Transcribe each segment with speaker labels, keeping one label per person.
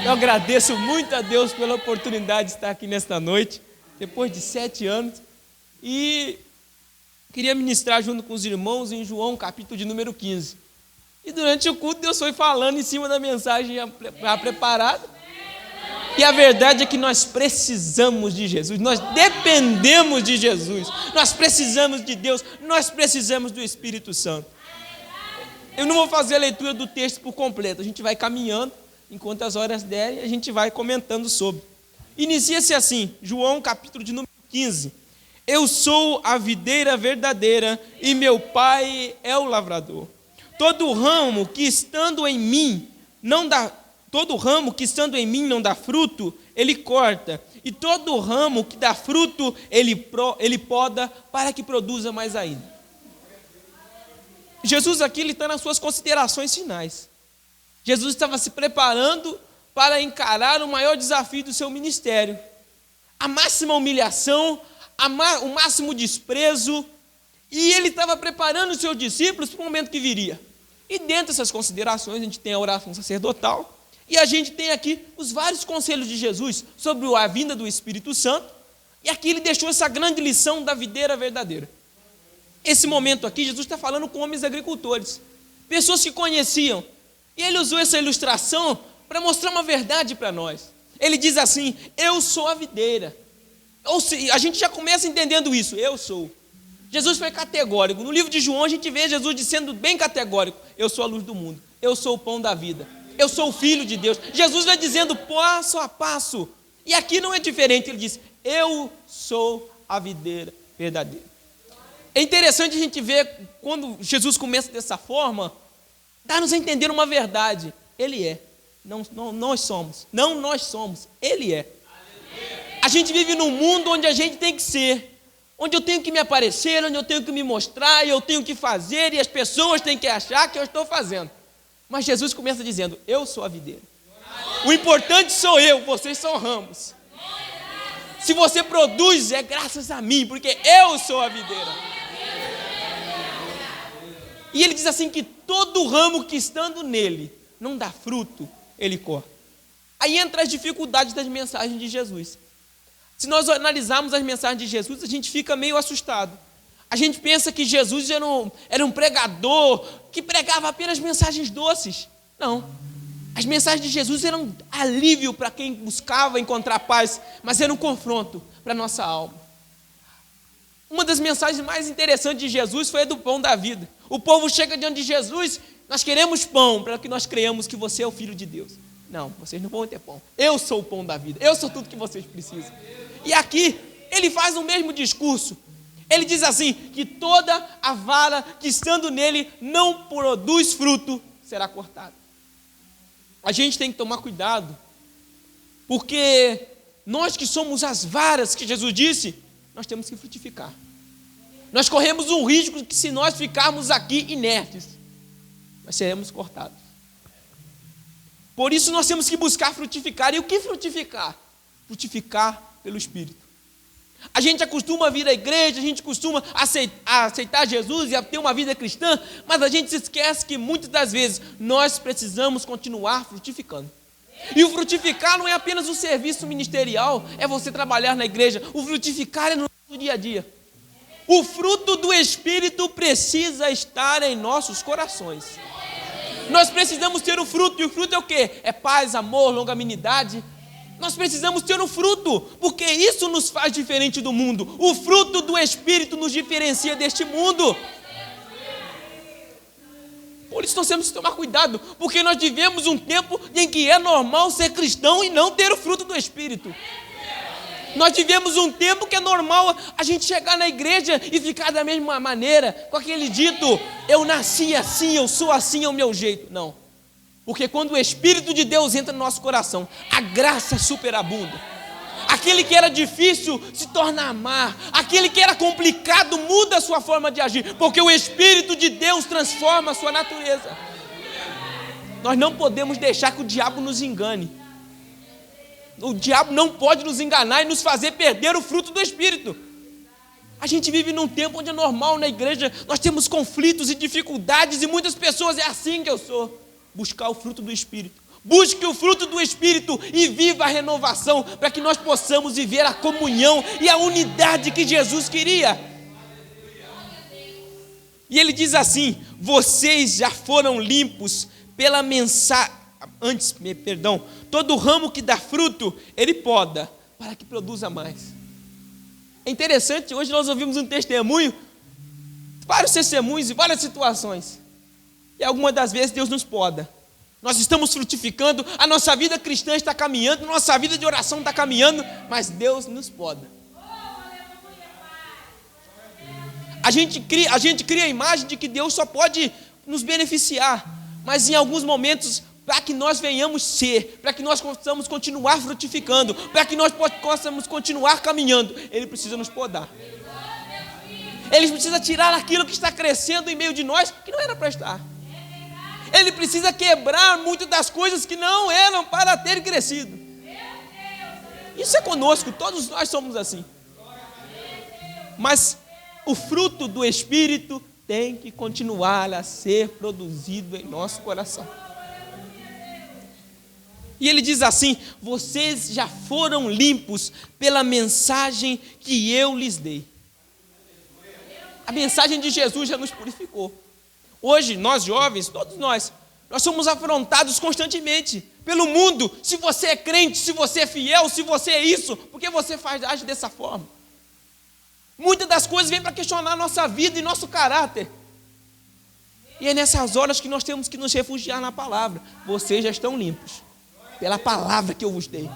Speaker 1: Eu agradeço muito a Deus pela oportunidade de estar aqui nesta noite, depois de 7 anos, e queria ministrar junto com os irmãos em João, capítulo de número 15. E durante o culto Deus foi falando em cima da mensagem já preparada. E a verdade é que nós precisamos de Jesus, nós dependemos de Jesus, nós precisamos de Deus, nós precisamos do Espírito Santo. Eu não vou fazer a leitura do texto por completo, a gente vai caminhando, enquanto as horas derem, a gente vai comentando sobre. Inicia-se assim, João capítulo de número 15. Eu sou a videira verdadeira e meu Pai é o lavrador. Todo ramo que estando em mim não dá fruto, ele corta. E todo ramo que dá fruto, ele poda para que produza mais ainda. Jesus aqui está nas suas considerações finais. Jesus estava se preparando para encarar o maior desafio do seu ministério. A máxima humilhação, o máximo desprezo. E ele estava preparando os seus discípulos para o momento que viria. E dentro dessas considerações, a gente tem a oração sacerdotal. E a gente tem aqui os vários conselhos de Jesus sobre a vinda do Espírito Santo. E aqui ele deixou essa grande lição da videira verdadeira. Esse momento aqui, Jesus está falando com homens agricultores. Pessoas que conheciam. E ele usou essa ilustração para mostrar uma verdade para nós. Ele diz assim, eu sou a videira. Ou seja, a gente já começa entendendo isso, eu sou. Jesus foi categórico. No livro de João a gente vê Jesus dizendo bem categórico, eu sou a luz do mundo, eu sou o pão da vida, eu sou o Filho de Deus. Jesus vai dizendo passo a passo. E aqui não é diferente, ele diz, eu sou a videira verdadeira. É interessante a gente ver, quando Jesus começa dessa forma, dá-nos a entender uma verdade. Ele é. Não nós somos. Não nós somos. Ele é. A gente vive num mundo onde a gente tem que ser. Onde eu tenho que me aparecer, onde eu tenho que me mostrar, e eu tenho que fazer, e as pessoas têm que achar que eu estou fazendo. Mas Jesus começa dizendo, eu sou a videira. O importante sou eu, vocês são ramos. Se você produz, é graças a mim, porque eu sou a videira. E ele diz assim que todo ramo que estando nele não dá fruto, ele corta. Aí entra as dificuldades das mensagens de Jesus. Se nós analisarmos as mensagens de Jesus, a gente fica meio assustado. A gente pensa que Jesus era um pregador que pregava apenas mensagens doces. Não. As mensagens de Jesus eram alívio para quem buscava encontrar paz, mas era um confronto para a nossa alma. Uma das mensagens mais interessantes de Jesus foi a do pão da vida. O povo chega diante de Jesus, nós queremos pão, para que nós creiamos que você é o Filho de Deus. Não, vocês não vão ter pão. Eu sou o pão da vida, eu sou tudo que vocês precisam. E aqui, ele faz o mesmo discurso. Ele diz assim, que toda a vara que estando nele não produz fruto, será cortada. A gente tem que tomar cuidado, porque nós que somos as varas que Jesus disse, nós temos que frutificar. Nós corremos um risco que se nós ficarmos aqui inertes, nós seremos cortados. Por isso nós temos que buscar frutificar. E o que frutificar? Frutificar pelo Espírito. A gente acostuma a vir à igreja, a gente costuma aceitar Jesus e a ter uma vida cristã, mas a gente se esquece que muitas das vezes nós precisamos continuar frutificando. E o frutificar não é apenas um serviço ministerial, é você trabalhar na igreja. O frutificar é no nosso dia a dia. O fruto do Espírito precisa estar em nossos corações. Nós precisamos ter o fruto, e o fruto é o quê? É paz, amor, longanimidade. Nós precisamos ter o fruto, porque isso nos faz diferente do mundo. O fruto do Espírito nos diferencia deste mundo. Por isso nós temos que tomar cuidado, porque nós vivemos um tempo em que é normal ser cristão e não ter o fruto do Espírito. Nós vivemos um tempo que é normal a gente chegar na igreja e ficar da mesma maneira, com aquele dito, eu nasci assim, eu sou assim, é o meu jeito. Não, porque quando o Espírito de Deus entra no nosso coração, a graça superabunda. Aquele que era difícil se torna amar, aquele que era complicado muda a sua forma de agir, porque o Espírito de Deus transforma a sua natureza. Nós não podemos deixar que o diabo nos engane. O diabo não pode nos enganar e nos fazer perder o fruto do Espírito. A gente vive num tempo onde é normal na igreja, nós temos conflitos e dificuldades e muitas pessoas, é assim que eu sou. Buscar o fruto do Espírito. Busque o fruto do Espírito e viva a renovação, para que nós possamos viver a comunhão e a unidade que Jesus queria. E ele diz assim: vocês já foram limpos pela mensagem. Todo ramo que dá fruto, ele poda, para que produza mais. É interessante, hoje nós ouvimos um testemunho, vários testemunhos e várias situações. E algumas das vezes Deus nos poda. Nós estamos frutificando, a nossa vida cristã está caminhando, nossa vida de oração está caminhando, mas Deus nos poda. A gente cria a imagem de que Deus só pode nos beneficiar, mas em alguns momentos, para que nós venhamos ser, para que nós possamos continuar frutificando, para que nós possamos continuar caminhando, Ele precisa nos podar. Ele precisa tirar aquilo que está crescendo em meio de nós, que não era para estar. Ele precisa quebrar muitas das coisas que não eram para ter crescido. Isso é conosco, todos nós somos assim. Mas o fruto do Espírito tem que continuar a ser produzido em nosso coração. E ele diz assim: vocês já foram limpos pela mensagem que eu lhes dei. A mensagem de Jesus já nos purificou. Hoje, nós jovens, todos nós somos afrontados constantemente pelo mundo. Se você é crente, se você é fiel, se você é isso, por que você age dessa forma? Muitas das coisas vêm para questionar nossa vida e nosso caráter. E é nessas horas que nós temos que nos refugiar na palavra. Vocês já estão limpos pela palavra que eu vos dei.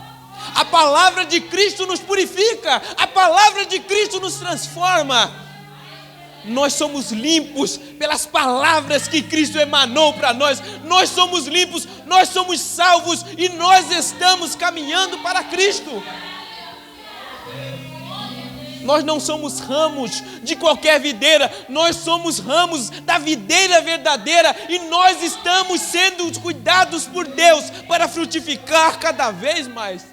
Speaker 1: A palavra de Cristo nos purifica. A palavra de Cristo nos transforma. Nós somos limpos pelas palavras que Cristo emanou para nós. Nós somos limpos, nós somos salvos e nós estamos caminhando para Cristo. Nós não somos ramos de qualquer videira, nós somos ramos da videira verdadeira e nós estamos sendo cuidados por Deus para frutificar cada vez mais.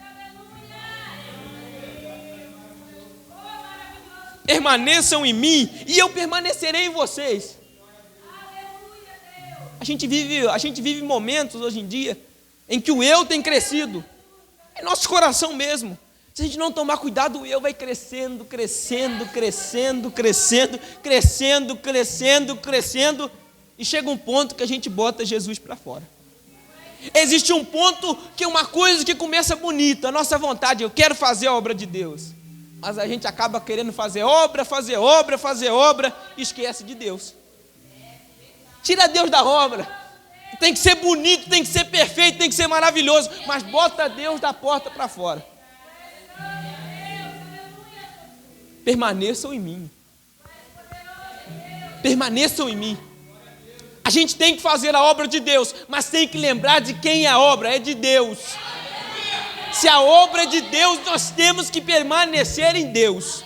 Speaker 1: Permaneçam em mim e eu permanecerei em vocês. A gente vive momentos hoje em dia em que o eu tem crescido, é nosso coração mesmo. Se a gente não tomar cuidado, o eu vai crescendo, e chega um ponto que a gente bota Jesus para fora. Existe um ponto que é uma coisa que começa bonita, a nossa vontade, eu quero fazer a obra de Deus. Mas a gente acaba querendo fazer obra, e esquece de Deus. Tira Deus da obra. Tem que ser bonito, tem que ser perfeito, tem que ser maravilhoso, mas bota Deus da porta para fora. Permaneçam em mim. Permaneçam em mim. A gente tem que fazer a obra de Deus, mas tem que lembrar de quem é a obra, é de Deus. Se a obra é de Deus, nós temos que permanecer em Deus.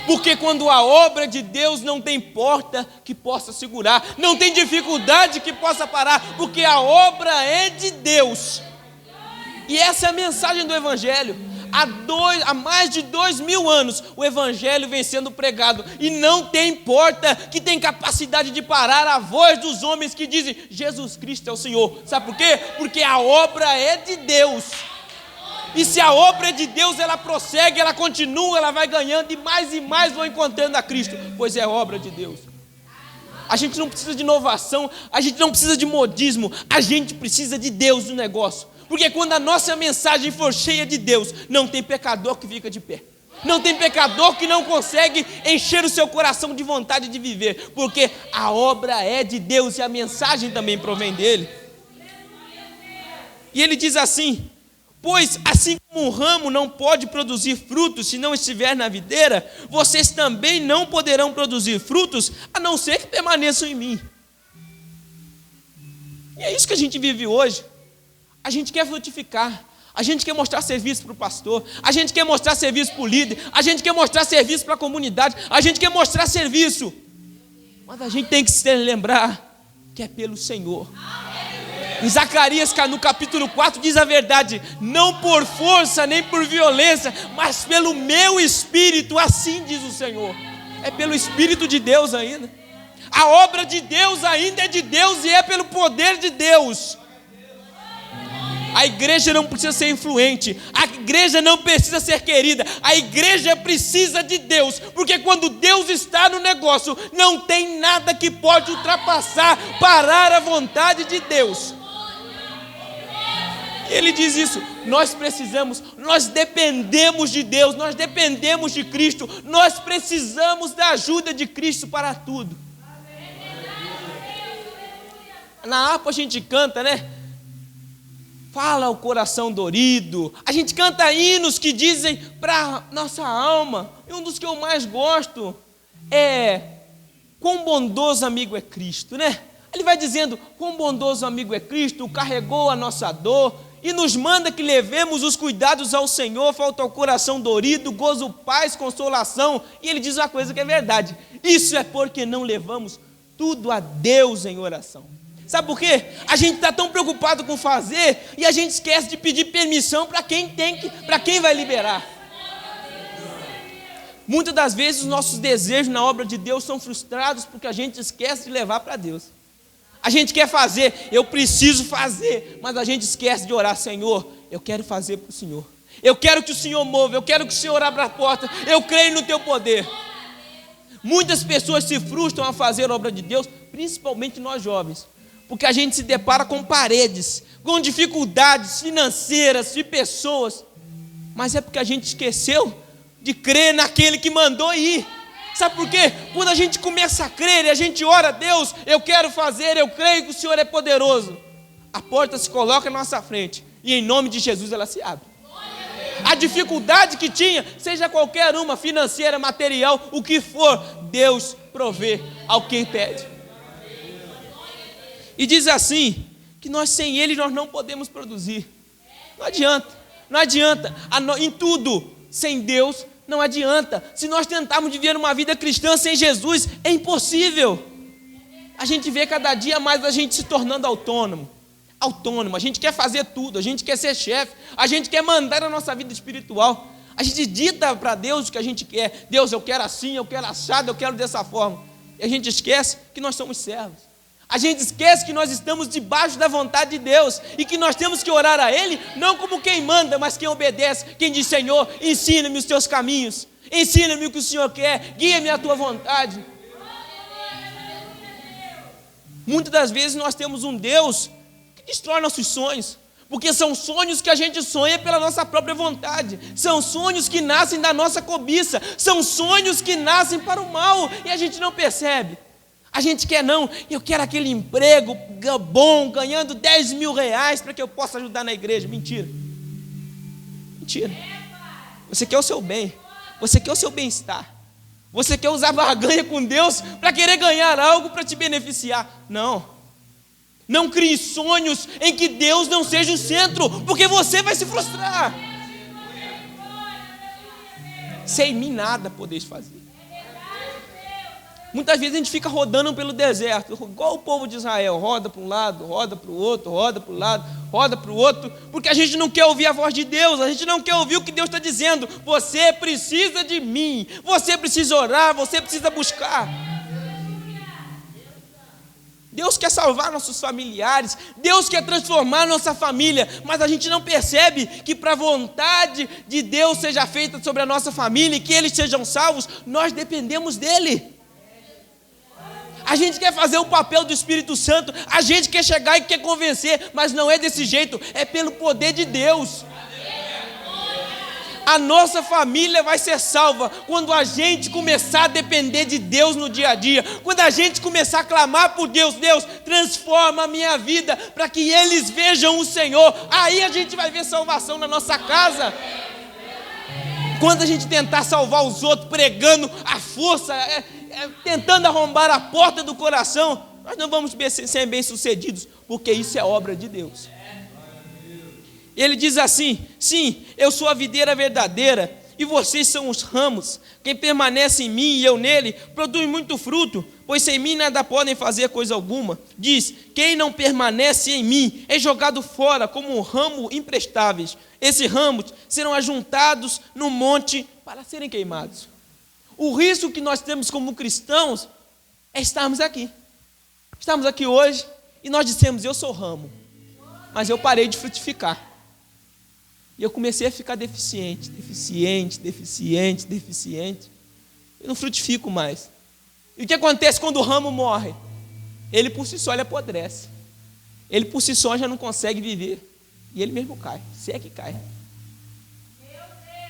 Speaker 1: Porque quando a obra é de Deus, não tem porta que possa segurar, não tem dificuldade que possa parar, porque a obra é de Deus. E essa é a mensagem do Evangelho. Há mais de 2000 anos, o Evangelho vem sendo pregado, e não tem porta que tem capacidade de parar a voz dos homens que dizem, Jesus Cristo é o Senhor. Sabe por quê? Porque a obra é de Deus. E se a obra é de Deus, ela prossegue, ela continua, ela vai ganhando, e mais vão encontrando a Cristo, pois é obra de Deus. A gente não precisa de inovação, a gente não precisa de modismo, a gente precisa de Deus no negócio. Porque quando a nossa mensagem for cheia de Deus, não tem pecador que fica de pé. Não tem pecador que não consegue encher o seu coração de vontade de viver. Porque a obra é de Deus e a mensagem também provém dele. E ele diz assim, pois assim como um ramo não pode produzir frutos se não estiver na videira, vocês também não poderão produzir frutos, a não ser que permaneçam em mim. E é isso que a gente vive hoje. A gente quer frutificar, a gente quer mostrar serviço para o pastor, a gente quer mostrar serviço para o líder, a gente quer mostrar serviço para a comunidade, a gente quer mostrar serviço. Mas a gente tem que se lembrar que é pelo Senhor. Em Zacarias, no capítulo 4, diz a verdade, não por força nem por violência, mas pelo meu Espírito, assim diz o Senhor. É pelo Espírito de Deus ainda. A obra de Deus ainda é de Deus e é pelo poder de Deus. A igreja não precisa ser influente, a igreja não precisa ser querida, a igreja precisa de Deus, porque quando Deus está no negócio, não tem nada que pode ultrapassar, parar a vontade de Deus. Ele diz isso, nós precisamos, nós dependemos de Deus, nós dependemos de Cristo, nós precisamos da ajuda de Cristo para tudo. Na harpa a gente canta, né? Fala o coração dorido. A gente canta hinos que dizem para nossa alma. E um dos que eu mais gosto é quão bondoso amigo é Cristo, né? Ele vai dizendo, quão bondoso amigo é Cristo, carregou a nossa dor e nos manda que levemos os cuidados ao Senhor, falta ao coração dorido, gozo, paz, consolação. E ele diz uma coisa que é verdade, isso é porque não levamos tudo a Deus em oração. Sabe por quê? A gente está tão preocupado com fazer e a gente esquece de pedir permissão para quem vai liberar. Muitas das vezes os nossos desejos na obra de Deus são frustrados porque a gente esquece de levar para Deus. A gente quer fazer, eu preciso fazer, mas a gente esquece de orar, Senhor, eu quero fazer para o Senhor. Eu quero que o Senhor mova, eu quero que o Senhor abra a porta, eu creio no teu poder. Muitas pessoas se frustram a fazer a obra de Deus, principalmente nós jovens, porque a gente se depara com paredes, com dificuldades financeiras, de pessoas, mas é porque a gente esqueceu de crer naquele que mandou ir. Sabe por quê? Quando a gente começa a crer e a gente ora a Deus, eu quero fazer, eu creio que o Senhor é poderoso, a porta se coloca na nossa frente e em nome de Jesus ela se abre. A dificuldade que tinha, seja qualquer uma, financeira, material, o que for, Deus provê ao quem pede. E diz assim, que nós sem Ele nós não podemos produzir. Não adianta, em tudo, sem Deus não adianta. Se nós tentarmos viver uma vida cristã sem Jesus, é impossível. A gente vê cada dia mais a gente se tornando autônomo, a gente quer fazer tudo, a gente quer ser chefe, a gente quer mandar na nossa vida espiritual, a gente dita para Deus o que a gente quer. Deus, eu quero assim, eu quero assado, eu quero dessa forma. E a gente esquece que nós somos servos. A gente esquece que nós estamos debaixo da vontade de Deus e que nós temos que orar a Ele, não como quem manda, mas quem obedece, quem diz, Senhor, ensina-me os teus caminhos, ensina-me o que o Senhor quer, guia-me à tua vontade. Muitas das vezes nós temos um Deus que destrói nossos sonhos, porque são sonhos que a gente sonha pela nossa própria vontade, são sonhos que nascem da nossa cobiça, são sonhos que nascem para o mal e a gente não percebe. A gente quer não, eu quero aquele emprego bom, ganhando 10 mil reais para que eu possa ajudar na igreja. Mentira. Você quer o seu bem, você quer o seu bem-estar, você quer usar barganha com Deus para querer ganhar algo para te beneficiar. Não crie sonhos em que Deus não seja o centro, porque você vai se frustrar. Sem mim nada podeis fazer. Muitas vezes a gente fica rodando pelo deserto, igual o povo de Israel, roda para um lado, roda para o outro, roda para o lado, roda para o outro, porque a gente não quer ouvir a voz de Deus, a gente não quer ouvir o que Deus está dizendo. Você precisa de mim, você precisa orar, você precisa buscar. Deus quer salvar nossos familiares, Deus quer transformar nossa família, mas a gente não percebe que para a vontade de Deus seja feita sobre a nossa família e que eles sejam salvos, nós dependemos dEle. A gente quer fazer o papel do Espírito Santo, a gente quer chegar e quer convencer, mas não é desse jeito, é pelo poder de Deus. A nossa família vai ser salva quando a gente começar a depender de Deus no dia a dia, quando a gente começar a clamar por Deus, Deus, transforma a minha vida para que eles vejam o Senhor, aí a gente vai ver salvação na nossa casa. Quando a gente tentar salvar os outros pregando a força, tentando arrombar a porta do coração, nós não vamos ser bem-sucedidos, porque isso é obra de Deus. Ele diz assim, sim, eu sou a videira verdadeira, e vocês são os ramos. Quem permanece em mim e eu nele, produz muito fruto, pois sem mim nada podem fazer coisa alguma. Diz, quem não permanece em mim é jogado fora como um ramo imprestáveis. Esses ramos serão ajuntados no monte para serem queimados. O risco que nós temos como cristãos é estarmos aqui. Estamos aqui hoje e nós dissemos, eu sou ramo. mas eu parei de frutificar. E eu comecei a ficar deficiente. Eu não frutifico mais. E o que acontece quando o ramo morre? Ele por si só ele apodrece. Ele por si só já não consegue viver. E ele mesmo cai, se é que cai.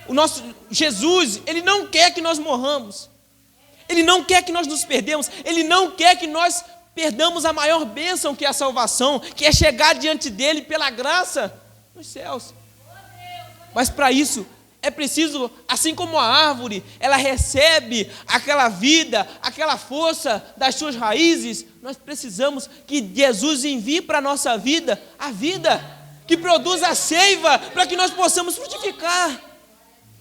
Speaker 1: O nosso Jesus, ele não quer que nós morramos. Ele não quer que nós nos perdemos. Ele não quer que nós perdamos a maior bênção que é a salvação, que é chegar diante dele pela graça nos céus. Mas para isso é preciso, assim como a árvore, ela recebe aquela vida, aquela força das suas raízes, nós precisamos que Jesus envie para a nossa vida a vida que produz a seiva para que nós possamos frutificar.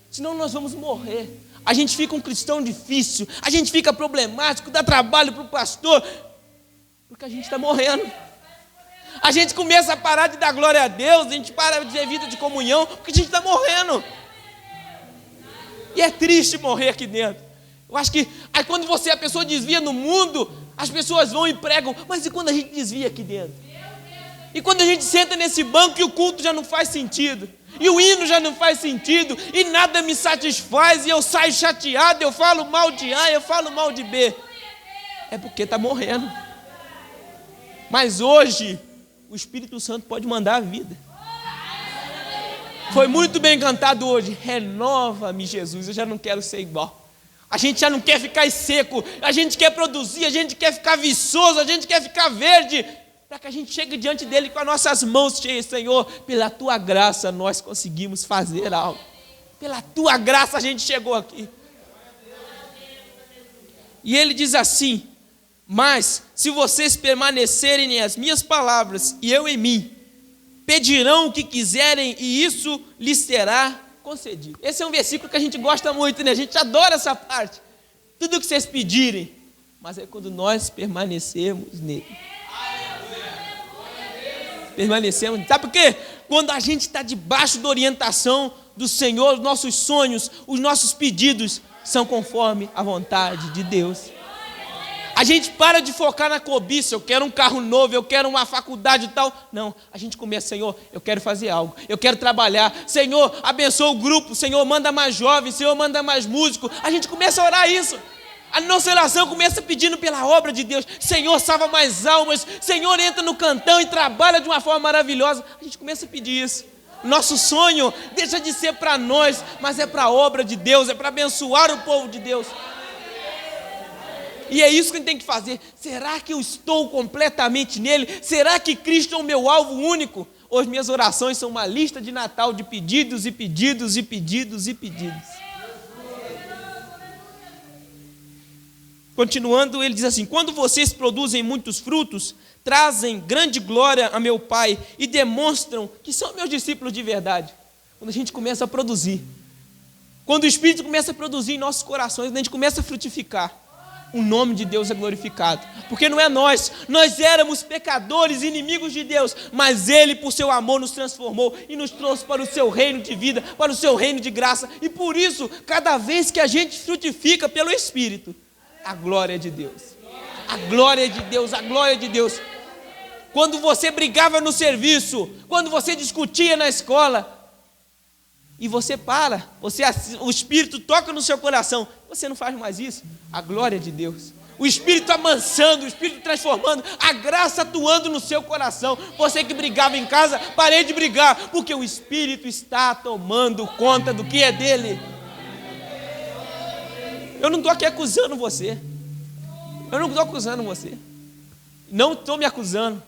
Speaker 1: Senão nós vamos morrer. A gente fica um cristão difícil, a gente fica problemático, dá trabalho para o pastor, porque a gente está morrendo. A gente começa a parar de dar glória a Deus, a gente para de ter vida de comunhão, porque a gente está morrendo. E é triste morrer aqui dentro. Eu acho que aí quando a pessoa desvia no mundo, as pessoas vão e pregam, mas e quando a gente desvia aqui dentro? E quando a gente senta nesse banco e o culto já não faz sentido, e o hino já não faz sentido, e nada me satisfaz, e eu saio chateado, eu falo mal de A, eu falo mal de B. É porque está morrendo. Mas hoje, o Espírito Santo pode mandar a vida. Foi muito bem cantado hoje. Renova-me, Jesus, eu já não quero ser igual. A gente já não quer ficar seco, a gente quer produzir, a gente quer ficar viçoso, a gente quer ficar verde, para que a gente chegue diante dele com as nossas mãos cheias. Senhor, pela tua graça nós conseguimos fazer algo. Pela tua graça a gente chegou aqui. E ele diz assim: mas se vocês permanecerem nas minhas palavras e eu em mim, pedirão o que quiserem e isso lhes será concedido. Esse é um versículo que a gente gosta muito, né? A gente adora essa parte. Tudo o que vocês pedirem, mas é quando nós permanecermos nele. Permanecemos. Sabe por quê? Quando a gente está debaixo da orientação do Senhor, os nossos sonhos, os nossos pedidos são conforme a vontade de Deus. A gente para de focar na cobiça, eu quero um carro novo, eu quero uma faculdade e tal. Não, a gente começa: Senhor, eu quero fazer algo, eu quero trabalhar. Senhor, abençoa o grupo, Senhor, manda mais jovens, Senhor, manda mais músicos. A gente começa a orar isso. A nossa oração começa pedindo pela obra de Deus. Senhor, salva mais almas. Senhor, entra no cantão e trabalha de uma forma maravilhosa. A gente começa a pedir isso. Nosso sonho deixa de ser para nós, mas é para a obra de Deus, é para abençoar o povo de Deus. E é isso que a gente tem que fazer. Será que eu estou completamente nele? Será que Cristo é o meu alvo único? Hoje minhas orações são uma lista de Natal de pedidos e pedidos e pedidos e pedidos. Continuando, ele diz assim: quando vocês produzem muitos frutos, trazem grande glória a meu Pai e demonstram que são meus discípulos de verdade. Quando a gente começa a produzir, quando o Espírito começa a produzir em nossos corações, quando a gente começa a frutificar, o nome de Deus é glorificado. Porque não é nós éramos pecadores, inimigos de Deus, mas Ele, por seu amor, nos transformou e nos trouxe para o seu reino de vida, para o seu reino de graça. E por isso, cada vez que a gente frutifica pelo Espírito, a glória de Deus, a glória de Deus, a glória de Deus. Quando você brigava no serviço, quando você discutia na escola, e você para, o Espírito toca no seu coração, você não faz mais isso, a glória de Deus, o Espírito amansando, o Espírito transformando, a graça atuando no seu coração. Você que brigava em casa, parei de brigar, porque o Espírito está tomando conta do que é dele. Eu não estou aqui acusando você. Eu não estou acusando você. Não estou me acusando.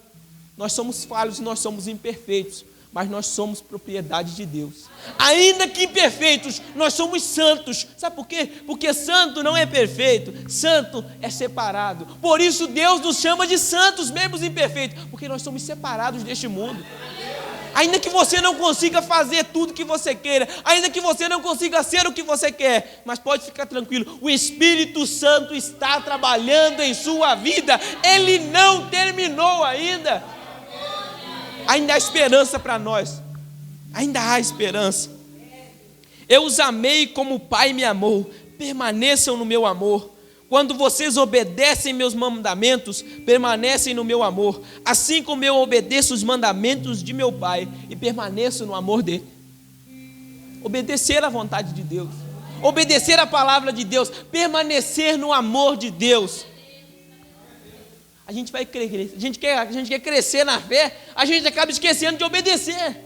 Speaker 1: Nós somos falhos e nós somos imperfeitos, mas nós somos propriedade de Deus. Ainda que imperfeitos, nós somos santos. Sabe por quê? Porque santo não é perfeito, santo é separado. Por isso Deus nos chama de santos, mesmo imperfeitos, porque nós somos separados deste mundo. Ainda que você não consiga fazer tudo que você queira, ainda que você não consiga ser o que você quer, mas pode ficar tranquilo, o Espírito Santo está trabalhando em sua vida, Ele não terminou ainda. Ainda há esperança para nós, ainda há esperança. Eu os amei como o Pai me amou, permaneçam no meu amor. Quando vocês obedecem meus mandamentos, permanecem no meu amor, assim como eu obedeço os mandamentos de meu Pai e permaneço no amor dele. Obedecer à vontade de Deus, obedecer à palavra de Deus, permanecer no amor de Deus. A gente vai crescer, a gente quer crescer na fé, a gente acaba esquecendo de obedecer.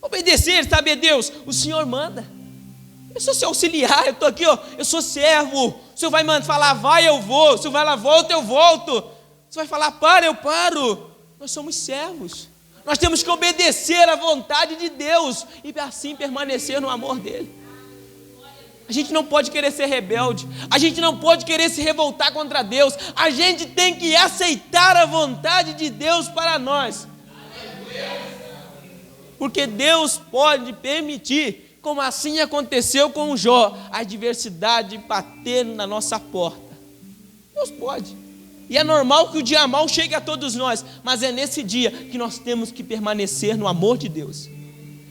Speaker 1: Obedecer, saber, Deus, o Senhor manda. Eu sou seu auxiliar, eu estou aqui, ó, eu sou servo. O Senhor vai falar, vai, eu vou. O Senhor vai lá, volta, eu volto. O Senhor vai falar, para, eu paro. Nós somos servos. Nós temos que obedecer à vontade de Deus e assim permanecer no amor dele. A gente não pode querer ser rebelde. A gente não pode querer se revoltar contra Deus. A gente tem que aceitar a vontade de Deus para nós. Porque Deus pode permitir, como assim aconteceu com o Jó, a adversidade bater na nossa porta. Deus pode. E é normal que o dia mau chegue a todos nós, mas é nesse dia que nós temos que permanecer no amor de Deus.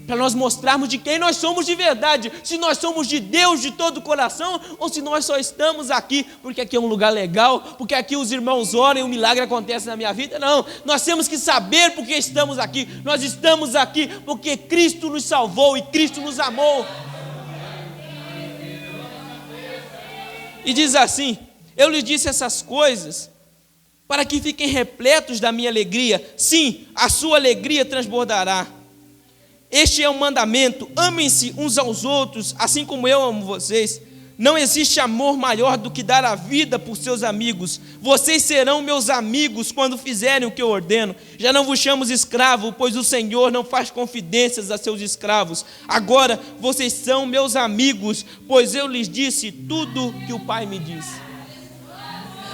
Speaker 1: Para nós mostrarmos de quem nós somos de verdade, se nós somos de Deus de todo o coração, ou se nós só estamos aqui porque aqui é um lugar legal, porque aqui os irmãos oram e um milagre acontece na minha vida. Não, nós temos que saber porque estamos aqui. Nós estamos aqui porque Cristo nos salvou e Cristo nos amou. E diz assim, eu lhes disse essas coisas para que fiquem repletos da minha alegria. Sim, a sua alegria transbordará. Este é um mandamento, amem-se uns aos outros, assim como eu amo vocês. Não existe amor maior do que dar a vida por seus amigos. Vocês serão meus amigos quando fizerem o que eu ordeno. Já não vos chamo escravo, pois o Senhor não faz confidências a seus escravos. Agora vocês são meus amigos, pois eu lhes disse tudo que o Pai me disse.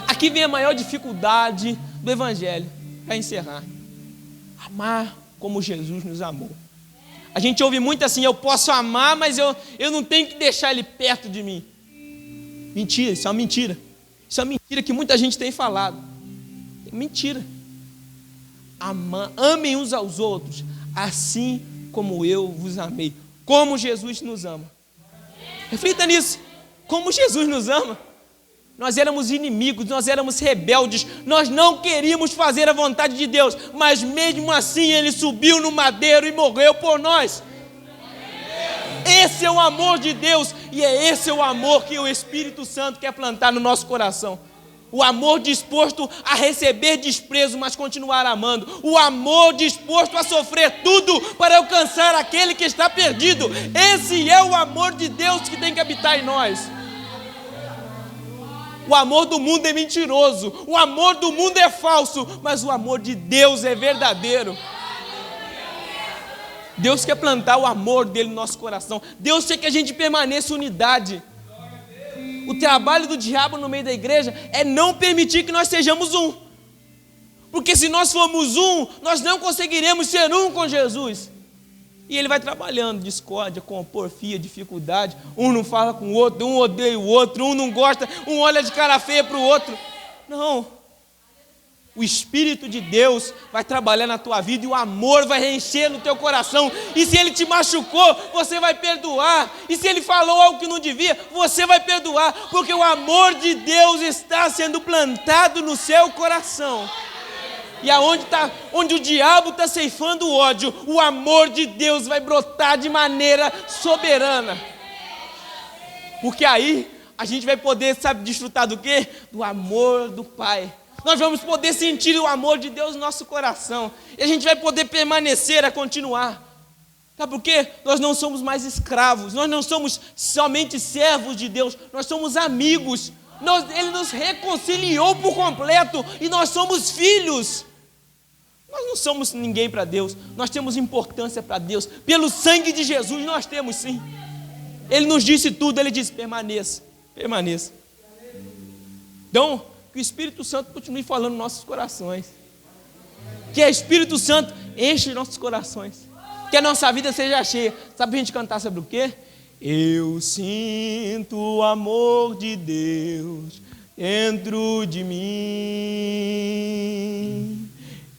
Speaker 1: Aqui vem a maior dificuldade do Evangelho, para encerrar. Amar como Jesus nos amou. A gente ouve muito assim, eu posso amar, mas eu não tenho que deixar ele perto de mim. Mentira, isso é uma mentira. Isso é uma mentira que muita gente tem falado. Mentira. Amem uns aos outros, assim como eu vos amei. Como Jesus nos ama. Reflita nisso. Como Jesus nos ama. Nós éramos inimigos, nós éramos rebeldes, nós não queríamos fazer a vontade de Deus, mas mesmo assim Ele subiu no madeiro e morreu por nós. Esse é o amor de Deus e é esse o amor que o Espírito Santo quer plantar no nosso coração. O amor disposto a receber desprezo, mas continuar amando. O amor disposto a sofrer tudo para alcançar aquele que está perdido. Esse é o amor de Deus que tem que habitar em nós. O amor do mundo é mentiroso, o amor do mundo é falso, mas o amor de Deus é verdadeiro. Deus quer plantar o amor dele no nosso coração. Deus quer que a gente permaneça em unidade. O trabalho do diabo no meio da igreja é não permitir que nós sejamos um. Porque se nós formos um, nós não conseguiremos ser um com Jesus. E ele vai trabalhando discórdia, com porfia, dificuldade. Um não fala com o outro, um odeia o outro, um não gosta, um olha de cara feia para o outro. Não. O Espírito de Deus vai trabalhar na tua vida e o amor vai reencher no teu coração. E se ele te machucou, você vai perdoar. E se ele falou algo que não devia, você vai perdoar. Porque o amor de Deus está sendo plantado no seu coração. E onde o diabo está ceifando o ódio, o amor de Deus vai brotar de maneira soberana. Porque aí a gente vai poder, desfrutar do quê? Do amor do Pai. Nós vamos poder sentir o amor de Deus no nosso coração. E a gente vai poder permanecer, a continuar. Sabe por quê? Nós não somos mais escravos. Nós não somos somente servos de Deus. Nós somos amigos. Ele nos reconciliou por completo. E nós somos filhos. Nós não somos ninguém para Deus, nós temos importância para Deus, pelo sangue de Jesus nós temos sim. Ele nos disse tudo, ele disse permaneça, permaneça. Então, que o Espírito Santo continue falando nos nossos corações, que o Espírito Santo enche nossos corações, que a nossa vida seja cheia. Sabe a gente cantar sobre o quê? Eu sinto o amor de Deus dentro de mim.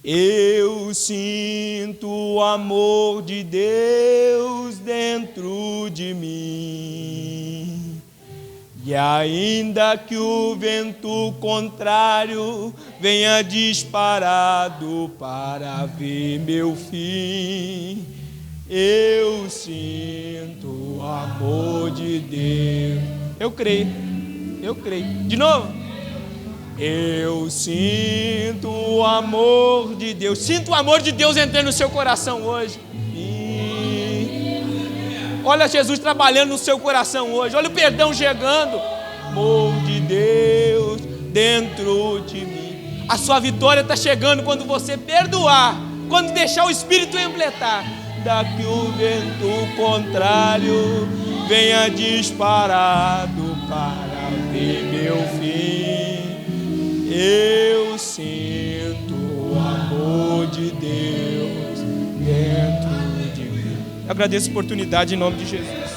Speaker 1: Eu sinto o amor de Deus dentro de mim. E ainda que o vento contrário venha disparado para ver meu fim, eu sinto o amor de Deus. Eu creio. De novo. Eu sinto o amor de Deus. Sinto o amor de Deus entrando no seu coração hoje. Olha Jesus trabalhando no seu coração hoje. Olha o perdão chegando. Amor de Deus dentro de mim. A sua vitória está chegando quando você perdoar, quando deixar o Espírito empletar. Daqui o vento contrário venha disparado para ver meu fim. Eu sinto o amor de Deus dentro de mim. Agradeço a oportunidade em nome de Jesus.